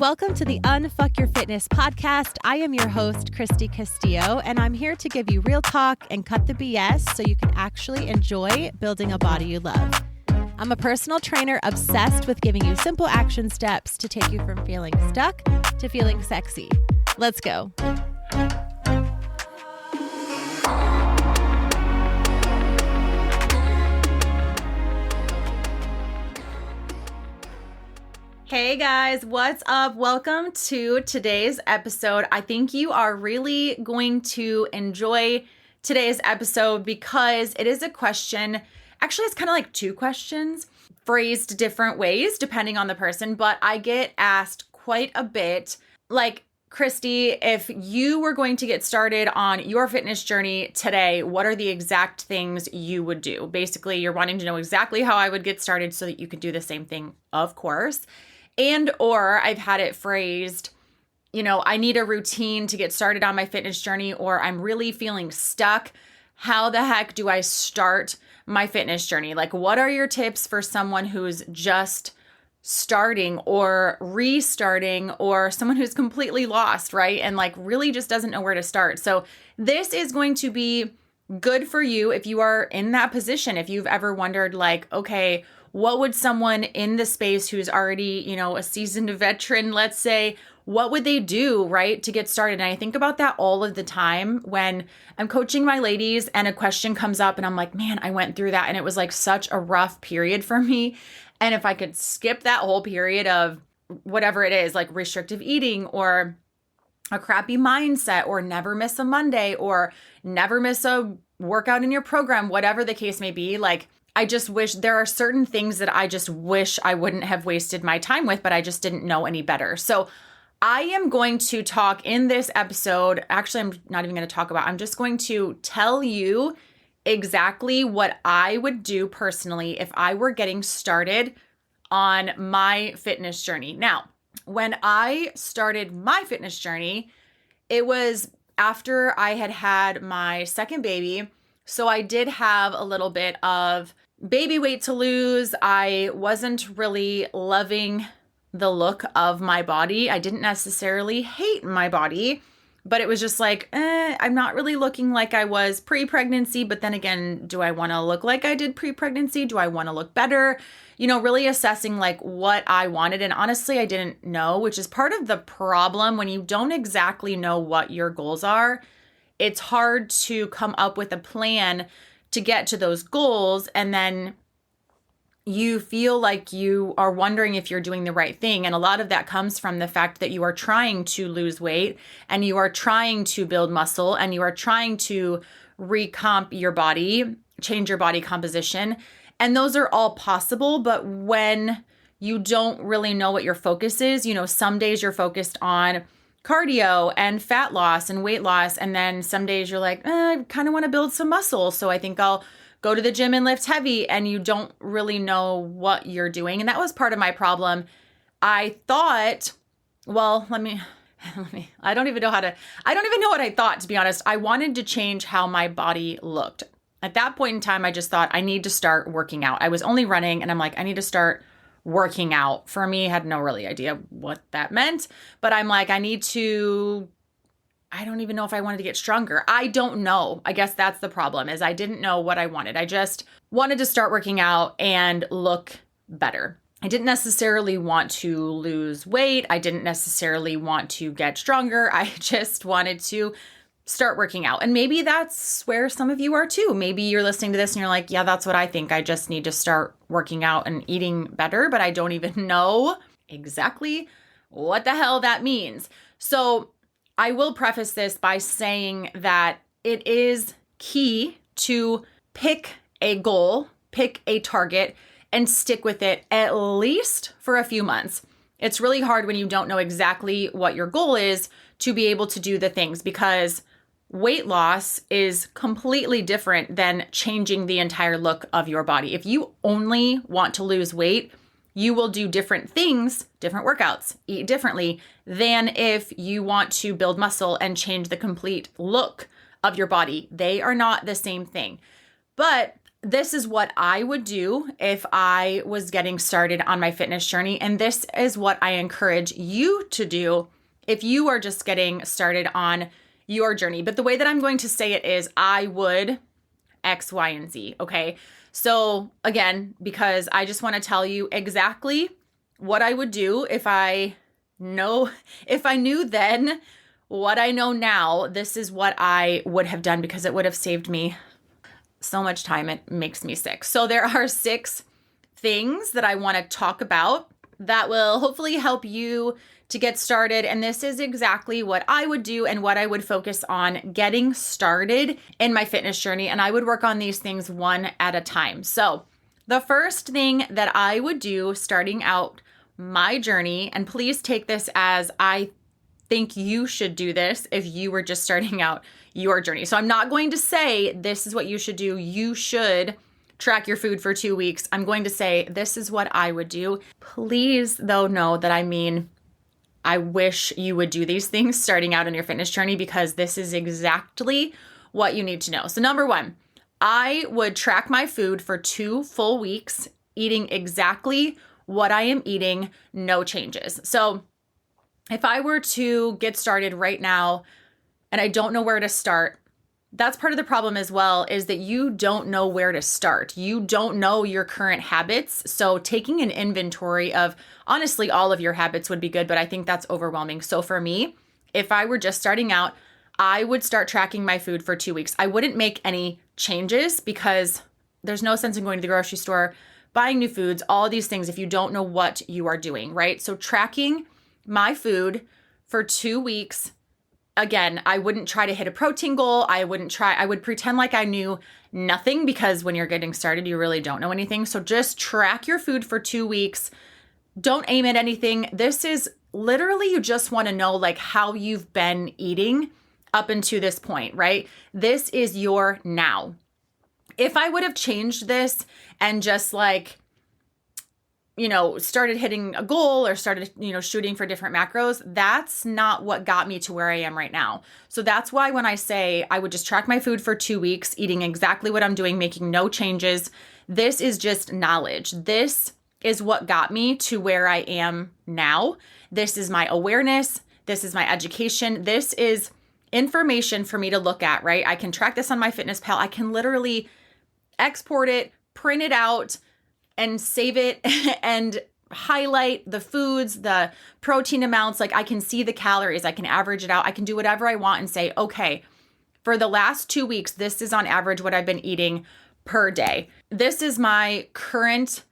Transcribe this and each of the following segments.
Welcome to the Unfuck Your Fitness podcast. I am your host, Christy Castillo, and I'm here to give you real talk and cut the BS so you can actually enjoy building a body you love. I'm a personal trainer obsessed with giving you simple action steps to take you from feeling stuck to feeling sexy. Let's go. Hey guys, what's up? Welcome to today's episode. I think you are really going to enjoy today's episode because it is a question. Actually, it's kind of like two questions phrased different ways depending on the person, but I get asked quite a bit like, Christy, if you were going to get started on your fitness journey today, what are the exact things you would do? Basically, you're wanting to know exactly how I would get started so that you could do the same thing, of course. And or I've had it phrased, I need a routine to get started on my fitness journey, or I'm really feeling stuck. How the heck do I start my fitness journey? Like, what are your tips for someone who's just starting or restarting, or someone who's completely lost, right? And like really just doesn't know where to start. So this is going to be good for you if you are in that position. If you've ever wondered like, okay, what would someone in the space who's already, a seasoned veteran, let's say, what would they do, right, to get started? And I think about that all of the time when I'm coaching my ladies and a question comes up and I'm like, man, I went through that and it was like such a rough period for me. And if I could skip that whole period of whatever it is, like restrictive eating or a crappy mindset or never miss a Monday or never miss a workout in your program, whatever the case may be, like, I just wish there are certain things that I just wish I wouldn't have wasted my time with, but I just didn't know any better. So I am going to talk in this episode. Actually, I'm not even going to talk about, I'm just going to tell you exactly what I would do personally if I were getting started on my fitness journey. Now, when I started my fitness journey, it was after I had had my second baby. So I did have a little bit of baby weight to lose. I wasn't really loving the look of my body. I didn't necessarily hate my body, but it was just like, I'm not really looking like I was pre-pregnancy. But then again, do I want to look like I did pre-pregnancy? Do I want to look better? Really assessing like what I wanted. And honestly, I didn't know, which is part of the problem when you don't exactly know what your goals are. It's hard to come up with a plan to get to those goals. And then you feel like you are wondering if you're doing the right thing. And a lot of that comes from the fact that you are trying to lose weight and you are trying to build muscle and you are trying to recomp your body, change your body composition. And those are all possible. But when you don't really know what your focus is, some days you're focused on cardio and fat loss and weight loss. And then some days you're like, I kind of want to build some muscle. So I think I'll go to the gym and lift heavy, and you don't really know what you're doing. And that was part of my problem. I thought, well, I don't even know what I thought, to be honest. I wanted to change how my body looked. At that point in time, I just thought I need to start working out. I was only running and I'm like, I need to start working out. For me, I had no really idea what that meant, but I'm like, I don't even know if I wanted to get stronger. I don't know. I guess that's the problem, is I didn't know what I wanted. I just wanted to start working out and look better. I didn't necessarily want to lose weight. I didn't necessarily want to get stronger. I just wanted to start working out. And maybe that's where some of you are too. Maybe you're listening to this and you're like, yeah, that's what I think. I just need to start working out and eating better, but I don't even know exactly what the hell that means. So I will preface this by saying that it is key to pick a goal, pick a target, and stick with it at least for a few months. It's really hard when you don't know exactly what your goal is to be able to do the things, because weight loss is completely different than changing the entire look of your body. If you only want to lose weight, you will do different things, different workouts, eat differently than if you want to build muscle and change the complete look of your body. They are not the same thing. But this is what I would do if I was getting started on my fitness journey. And this is what I encourage you to do if you are just getting started on your journey. But the way that I'm going to say it is I would X, Y, and Z. Okay. So again, because I just want to tell you exactly what I would do if I knew then what I know now, this is what I would have done because it would have saved me so much time. It makes me sick. So there are 6 things that I want to talk about that will hopefully help you to get started. And this is exactly what I would do and what I would focus on getting started in my fitness journey. And I would work on these things one at a time. So the first thing that I would do starting out my journey, and please take this as I think you should do this if you were just starting out your journey. So I'm not going to say this is what you should do. You should track your food for 2 weeks. I'm going to say this is what I would do. Please, though, know that I wish you would do these things starting out in your fitness journey because this is exactly what you need to know. So number 1, I would track my food for 2 full weeks, eating exactly what I am eating, no changes. So if I were to get started right now and I don't know where to start, that's part of the problem as well, is that you don't know where to start. You don't know your current habits. So taking an inventory of honestly all of your habits would be good, but I think that's overwhelming. So for me, if I were just starting out, I would start tracking my food for 2 weeks. I wouldn't make any changes because there's no sense in going to the grocery store, buying new foods, all of these things if you don't know what you are doing, right? So tracking my food for 2 weeks. Again, I wouldn't try to hit a protein goal. I would pretend like I knew nothing because when you're getting started, you really don't know anything. So just track your food for 2 weeks. Don't aim at anything. This is literally, you just want to know like how you've been eating up until this point, right? This is your now. If I would have changed this and just like, started hitting a goal or started, shooting for different macros, that's not what got me to where I am right now. So that's why when I say I would just track my food for 2 weeks, eating exactly what I'm doing, making no changes, this is just knowledge. This is what got me to where I am now. This is my awareness. This is my education. This is information for me to look at, right? I can track this on MyFitnessPal. I can literally export it, print it out, and save it and highlight the foods, the protein amounts. Like I can see the calories, I can average it out. I can do whatever I want and say, okay, for the last 2 weeks, this is on average what I've been eating per day. This is my current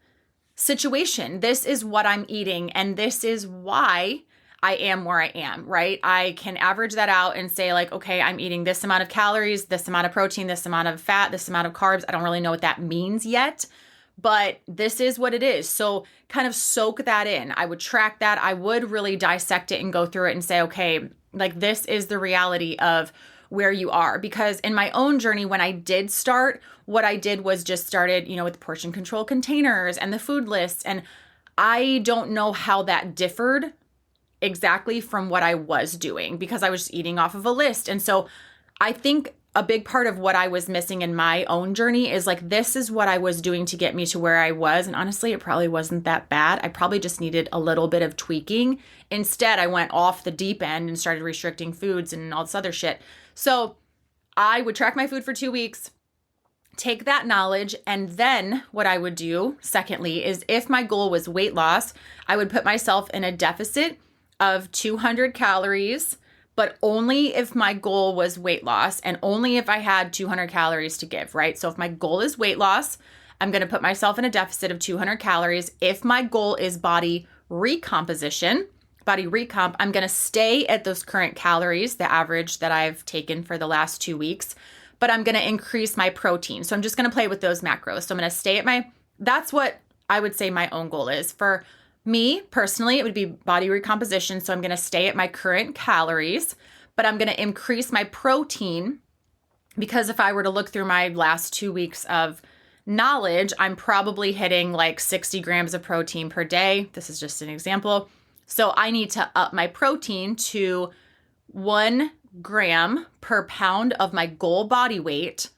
situation. This is what I'm eating. And this is why I am where I am, right? I can average that out and say like, okay, I'm eating this amount of calories, this amount of protein, this amount of fat, this amount of carbs. I don't really know what that means yet, but this is what it is. So kind of soak that in. I would track that. I would really dissect it and go through it and say, okay, like this is the reality of where you are. Because in my own journey, when I did start, what I did was just started, with portion control containers and the food lists. And I don't know how that differed exactly from what I was doing because I was just eating off of a list. And so I think a big part of what I was missing in my own journey is like, this is what I was doing to get me to where I was. And honestly, it probably wasn't that bad. I probably just needed a little bit of tweaking. Instead, I went off the deep end and started restricting foods and all this other shit. So I would track my food for 2 weeks, take that knowledge, and then what I would do, secondly, is if my goal was weight loss, I would put myself in a deficit of 200 calories, but only if my goal was weight loss and only if I had 200 calories to give, right? So if my goal is weight loss, I'm going to put myself in a deficit of 200 calories. If my goal is body recomposition, body recomp, I'm going to stay at those current calories, the average that I've taken for the last 2 weeks, but I'm going to increase my protein. So I'm just going to play with those macros. So I'm going to stay at that's what I would say my own goal is. For me personally, it would be body recomposition. So I'm going to stay at my current calories, but I'm going to increase my protein because if I were to look through my last 2 weeks of knowledge, I'm probably hitting like 60 grams of protein per day. This is just an example. So I need to up my protein to 1 gram per pound of my goal body weight.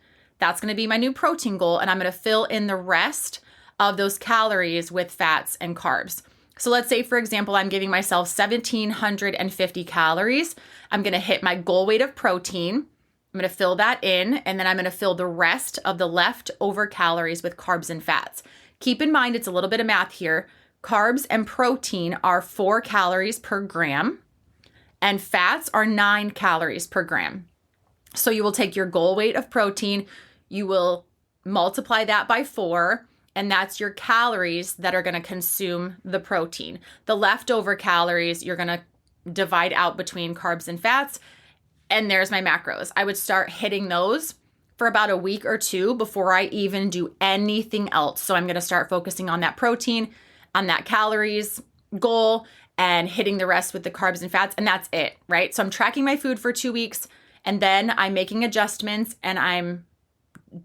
That's going to be my new protein goal. And I'm going to fill in the rest of those calories with fats and carbs. So let's say, for example, I'm giving myself 1,750 calories. I'm going to hit my goal weight of protein. I'm going to fill that in, and then I'm going to fill the rest of the leftover calories with carbs and fats. Keep in mind, it's a little bit of math here. Carbs and protein are 4 calories per gram, and fats are 9 calories per gram. So you will take your goal weight of protein, you will multiply that by 4, and that's your calories that are going to consume the protein. The leftover calories you're going to divide out between carbs and fats, and there's my macros. I would start hitting those for about a week or 2 before I even do anything else. So I'm going to start focusing on that protein, on that calories goal, and hitting the rest with the carbs and fats, and that's it, right? So I'm tracking my food for 2 weeks, and then I'm making adjustments, and I'm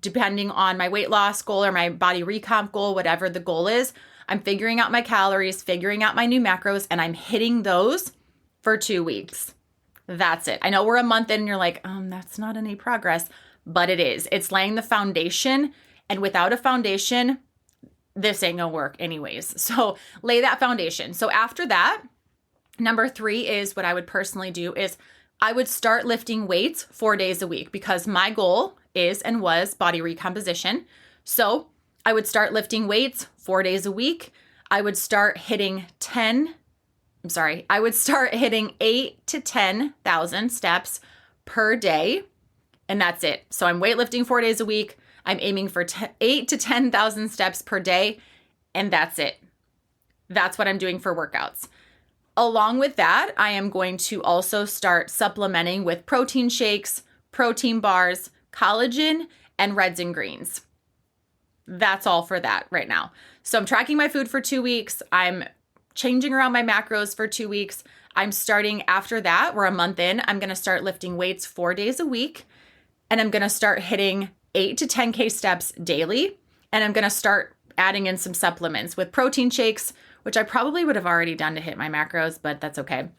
depending on my weight loss goal or my body recomp goal, whatever the goal is, I'm figuring out my calories, figuring out my new macros, and I'm hitting those for 2 weeks. That's it. I know we're a month in and you're like, that's not any progress, but it is. It's laying the foundation, and without a foundation, this ain't gonna work anyways. So lay that foundation. So after that, number 3 is what I would personally do is I would start lifting weights 4 days a week, because my goal is and was body recomposition. So I would start lifting weights 4 days a week. I would start hitting 8 to 10,000 steps per day. And that's it. So I'm weightlifting 4 days a week. I'm aiming for 8 to 10,000 steps per day. And that's it. That's what I'm doing for workouts. Along with that, I am going to also start supplementing with protein shakes, protein bars, collagen, and reds and greens. That's all for that right now. So I'm tracking my food for 2 weeks. I'm changing around my macros for 2 weeks. I'm starting after that, we're a month in, I'm going to start lifting weights 4 days a week. And I'm going to start hitting 8 to 10K steps daily. And I'm going to start adding in some supplements with protein shakes, which I probably would have already done to hit my macros, but that's okay.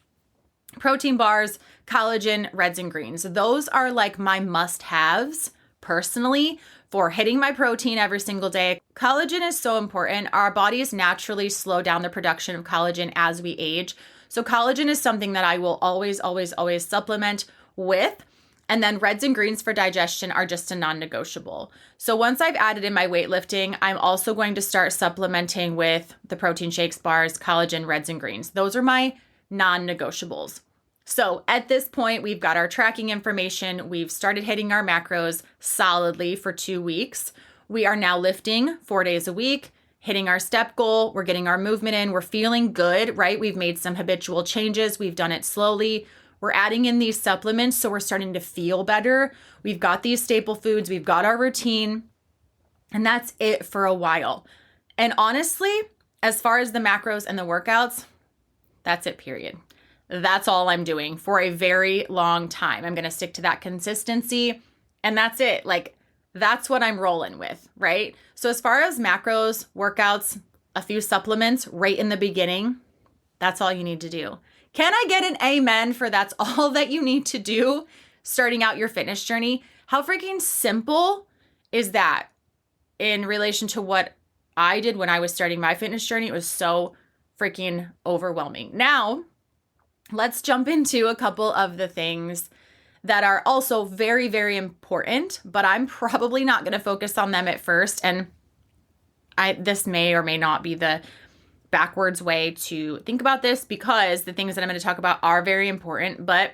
Protein bars, collagen, reds and greens. Those are like my must-haves personally for hitting my protein every single day. Collagen is so important. Our bodies naturally slow down the production of collagen as we age. So collagen is something that I will always supplement with. And then reds and greens for digestion are just a non-negotiable. So once I've added in my weightlifting, I'm also going to start supplementing with the protein shakes, bars, collagen, reds and greens. Those are my non-negotiables. So at this point, we've got our tracking information. We've started hitting our macros solidly for 2 weeks. We are now lifting 4 days a week, hitting our step goal. We're getting our movement in. We're feeling good, right? We've made some habitual changes. We've done it slowly. We're adding in these supplements, so we're starting to feel better. We've got these staple foods. We've got our routine, and that's it for a while. And honestly, as far as the macros and the workouts, that's it, period. That's all I'm doing for a very long time. I'm going to stick to that consistency, and that's it. Like, that's what I'm rolling with, right? So as far as macros, workouts, a few supplements right in the beginning, that's all you need to do. Can I get an amen for that's all that you need to do starting out your fitness journey? How freaking simple is that in relation to what I did when I was starting my fitness journey? It was so freaking overwhelming. Now, let's jump into a couple of the things that are also very, very important, but I'm probably not going to focus on them at first. And this may or may not be the backwards way to think about this, because the things that I'm going to talk about are very important, but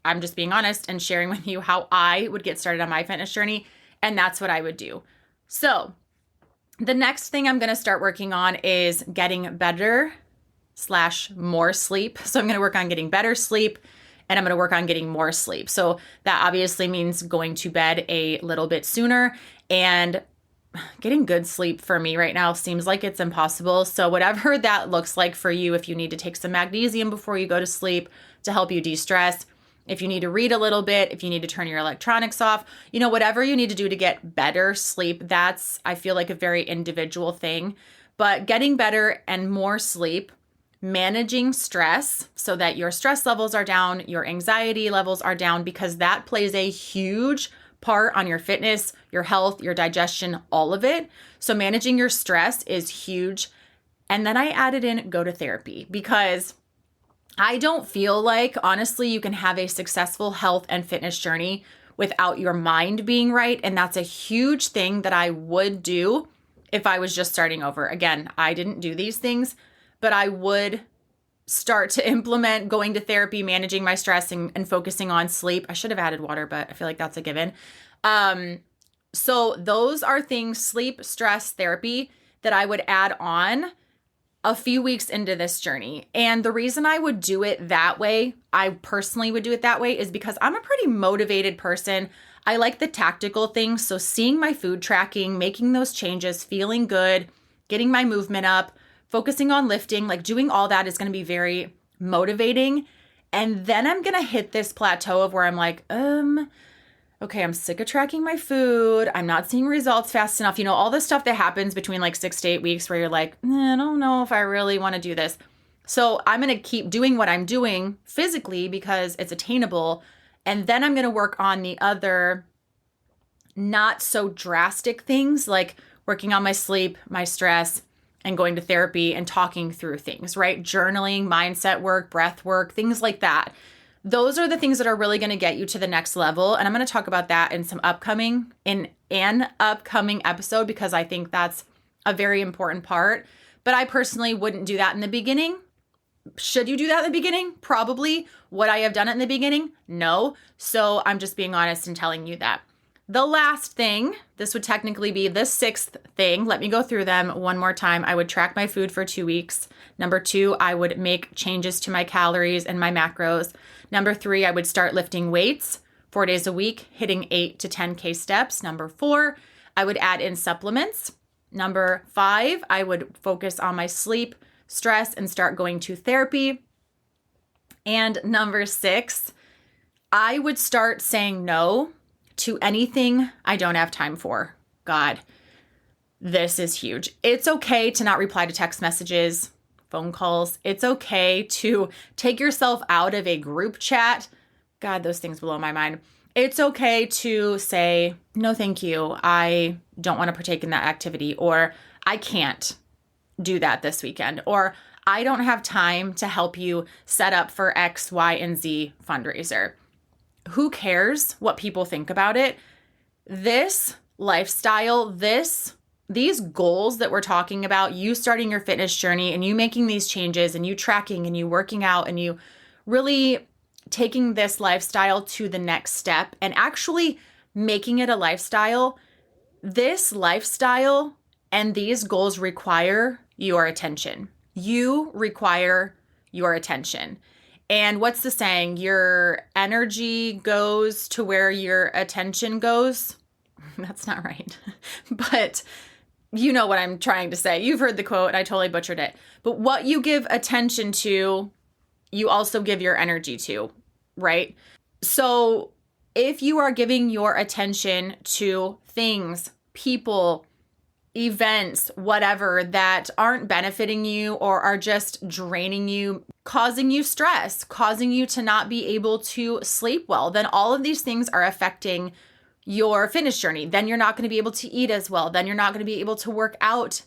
I'm just being honest and sharing with you how I would get started on my fitness journey, and that's what I would do. So the next thing I'm going to start working on is getting better / more sleep. So I'm going to work on getting better sleep, and I'm going to work on getting more sleep. So that obviously means going to bed a little bit sooner, and getting good sleep for me right now seems like it's impossible. So whatever that looks like for you, if you need to take some magnesium before you go to sleep to help you de-stress, if you need to read a little bit, if you need to turn your electronics off, whatever you need to do to get better sleep, that's, I feel like, a very individual thing. But getting better and more sleep, managing stress so that your stress levels are down, your anxiety levels are down, because that plays a huge part on your fitness, your health, your digestion, all of it. So managing your stress is huge. And then I added in go to therapy because I don't feel like, honestly, you can have a successful health and fitness journey without your mind being right. And that's a huge thing that I would do if I was just starting over. Again, I didn't do these things, but I would start to implement going to therapy, managing my stress, and focusing on sleep. I should have added water, but I feel like that's a given. So those are things, sleep, stress, therapy, that I would add on a few weeks into this journey. And the reason I would do it that way, I personally would do it that way, is because I'm a pretty motivated person. I like the tactical things. So seeing my food tracking, making those changes, feeling good, getting my movement up, focusing on lifting, like doing all that is going to be very motivating. And then I'm going to hit this plateau of where I'm like, okay, I'm sick of tracking my food. I'm not seeing results fast enough. You know, all the stuff that happens between like 6 to 8 weeks where you're like, I don't know if I really want to do this. So I'm going to keep doing what I'm doing physically because it's attainable. And then I'm going to work on the other not so drastic things like working on my sleep, my stress, and going to therapy and talking through things, right? Journaling, mindset work, breath work, things like that. Those are the things that are really going to get you to the next level. And I'm going to talk about that in an upcoming episode because I think that's a very important part. But I personally wouldn't do that in the beginning. Should you do that in the beginning? Probably. Would I have done it in the beginning? No. So I'm just being honest and telling you that. The last thing, this would technically be the 6th thing. Let me go through them one more time. I would track my food for 2 weeks. Number 2, I would make changes to my calories and my macros. Number 3, I would start lifting weights 4 days a week, hitting 8 to 10K steps. Number 4, I would add in supplements. Number 5, I would focus on my sleep, stress, and start going to therapy. And number 6, I would start saying no to anything I don't have time for. God, this is huge. It's okay to not reply to text messages, phone calls. It's okay to take yourself out of a group chat. God, those things blow my mind. It's okay to say, no, thank you. I don't want to partake in that activity, or I can't do that this weekend, or I don't have time to help you set up for X, Y, and Z fundraiser. Who cares what people think about it? This lifestyle, these goals that we're talking about, you starting your fitness journey and you making these changes and you tracking and you working out and you really taking this lifestyle to the next step and actually making it a lifestyle, this lifestyle and these goals require your attention. You require your attention. And what's the saying? Your energy goes to where your attention goes. That's not right. But you know what I'm trying to say. You've heard the quote and I totally butchered it. But what you give attention to, you also give your energy to, right? So if you are giving your attention to things, people, events, whatever, that aren't benefiting you or are just draining you, causing you stress, causing you to not be able to sleep well, then all of these things are affecting your fitness journey. Then you're not going to be able to eat as well. Then you're not going to be able to work out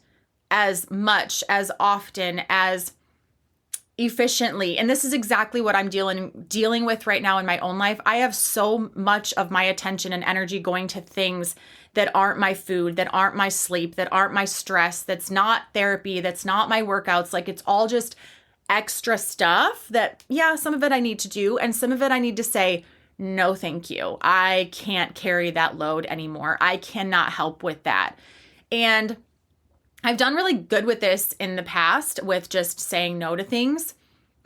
as much, as often, as efficiently. And this is exactly what I'm dealing with right now in my own life. I have so much of my attention and energy going to things that aren't my food, that aren't my sleep, that aren't my stress, that's not therapy, that's not my workouts. Like it's all just extra stuff that, yeah, some of it I need to do. And some of it I need to say, no, thank you. I can't carry that load anymore. I cannot help with that. And I've done really good with this in the past with just saying no to things,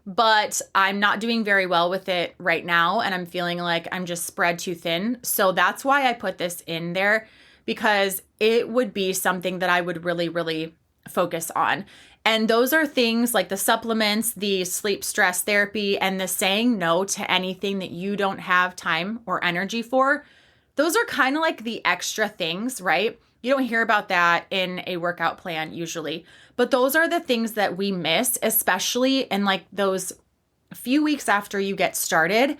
but I'm not doing very well with it right now. And I'm feeling like I'm just spread too thin. So that's why I put this in there, because it would be something that I would really, really focus on. And those are things like the supplements, the sleep stress therapy, and the saying no to anything that you don't have time or energy for. Those are kind of like the extra things, right? You don't hear about that in a workout plan usually, but those are the things that we miss, especially in like those few weeks after you get started.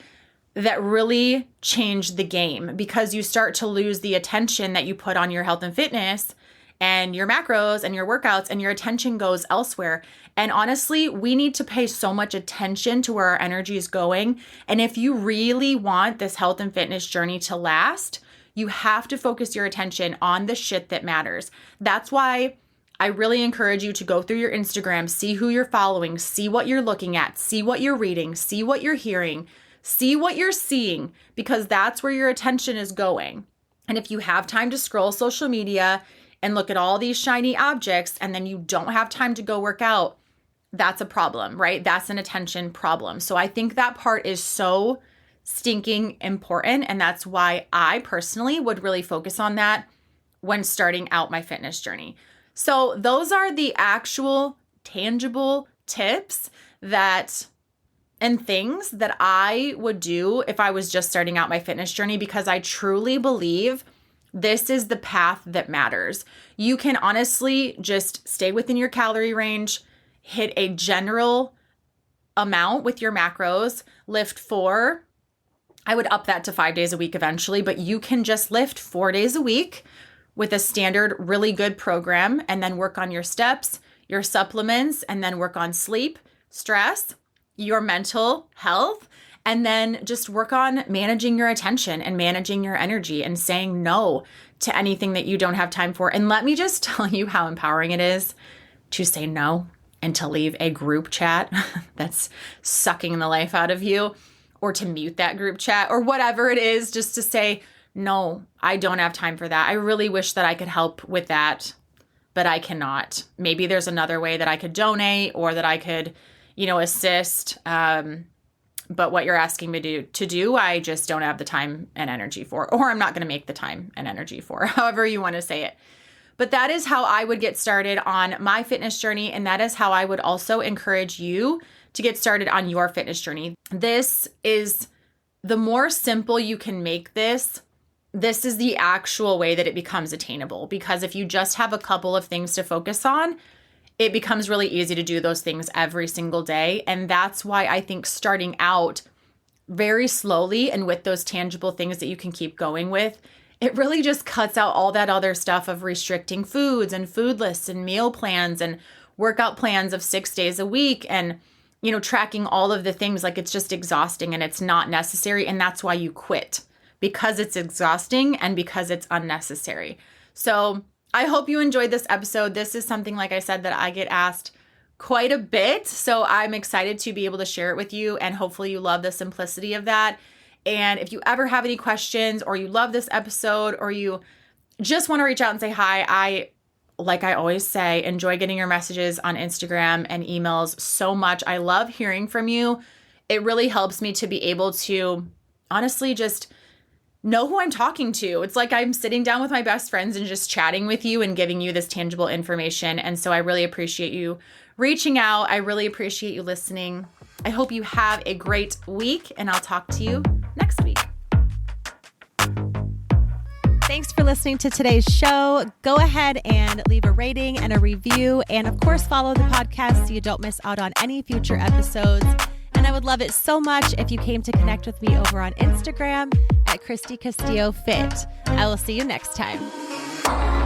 that really change the game, because you start to lose the attention that you put on your health and fitness and your macros and your workouts, and your attention goes elsewhere. And honestly, we need to pay so much attention to where our energy is going. And if you really want this health and fitness journey to last, you have to focus your attention on the shit that matters. That's why I really encourage you to go through your Instagram, see who you're following, see what you're looking at, see what you're reading, see what you're hearing, see what you're seeing, because that's where your attention is going. And if you have time to scroll social media and look at all these shiny objects and then you don't have time to go work out, that's a problem, right? That's an attention problem. So I think that part is so stinking important. And that's why I personally would really focus on that when starting out my fitness journey. So those are the actual tangible tips and things that I would do if I was just starting out my fitness journey, because I truly believe this is the path that matters. You can honestly just stay within your calorie range, hit a general amount with your macros, lift 4. I would up that to 5 days a week eventually, but you can just lift 4 days a week with a standard, really good program, and then work on your steps, your supplements, and then work on sleep, stress, your mental health, and then just work on managing your attention and managing your energy and saying no to anything that you don't have time for. And let me just tell you how empowering it is to say no and to leave a group chat that's sucking the life out of you, or to mute that group chat or whatever it is, just to say, no, I don't have time for that. I really wish that I could help with that, but I cannot. Maybe there's another way that I could donate or that I could, assist. But what you're asking me to do, I just don't have the time and energy for, or I'm not going to make the time and energy for, however you want to say it. But that is how I would get started on my fitness journey. And that is how I would also encourage you to get started on your fitness journey. This is the more simple you can make this is the actual way that it becomes attainable. Because if you just have a couple of things to focus on, it becomes really easy to do those things every single day. And that's why I think starting out very slowly and with those tangible things that you can keep going with, it really just cuts out all that other stuff of restricting foods and food lists and meal plans and workout plans of 6 days a week and, tracking all of the things. Like, it's just exhausting and it's not necessary. And that's why you quit, because it's exhausting and because it's unnecessary. So I hope you enjoyed this episode. This is something, like I said, that I get asked quite a bit. So I'm excited to be able to share it with you, and hopefully you love the simplicity of that. And if you ever have any questions, or you love this episode, or you just want to reach out and say hi, like I always say, enjoy getting your messages on Instagram and emails so much. I love hearing from you. It really helps me to be able to honestly just know who I'm talking to. It's like I'm sitting down with my best friends and just chatting with you and giving you this tangible information. And so I really appreciate you reaching out. I really appreciate you listening. I hope you have a great week, and I'll talk to you next week. Thanks for listening to today's show. Go ahead and leave a rating and a review. And of course, follow the podcast so you don't miss out on any future episodes. And I would love it so much if you came to connect with me over on Instagram at Christy Castillo Fit. I will see you next time.